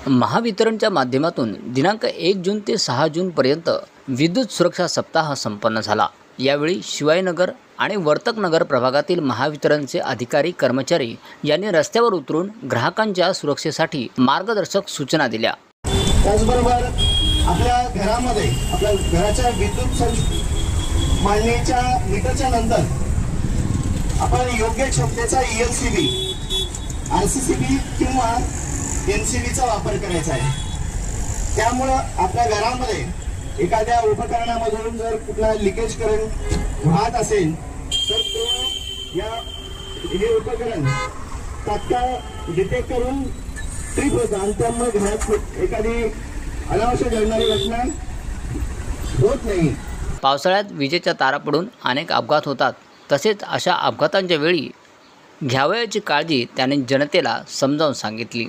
महावितरणच्या माध्यमातून दिनांक 1 जून ते 6 जूनपर्यंत विद्युत सुरक्षा सप्ताह संपन्न झाला। यावेळी शिवाजीनगर आणि वर्तकनगर प्रभागातील महावितरणचे अधिकारी कर्मचारी यांनी रस्त्यावर उतरून ग्राहकांच्या सुरक्षेसाठी मार्गदर्शक सूचना दिल्या। त्याचबरोबर आपल्या घरामध्ये आपल्या घराच्या विद्युत मांडणीच्या मीटरच्या नंतर आपण योग्य क्षमतेचा ELCB, RCCB किंवा NCBचा वापर करायचा आहे। त्यामुळे आपल्या घरामध्ये एखाद्या उपकरणामधून जर कुठला लिकेज करंट वाहत असेल तर तो हे उपकरण तात्काळ डिटेक्ट करून ट्रिप होतं आणि त्यामुळे घरात एखादी अनावश्यक घडणारी घटना होत नाही। पावसाळ्यात विजेच्या तारा पडून अनेक अपघात होतात, तसेच अशा अपघातांच्या वेळी घ्यावयाची काळजी त्यांनी जनतेला समजावून सांगितली।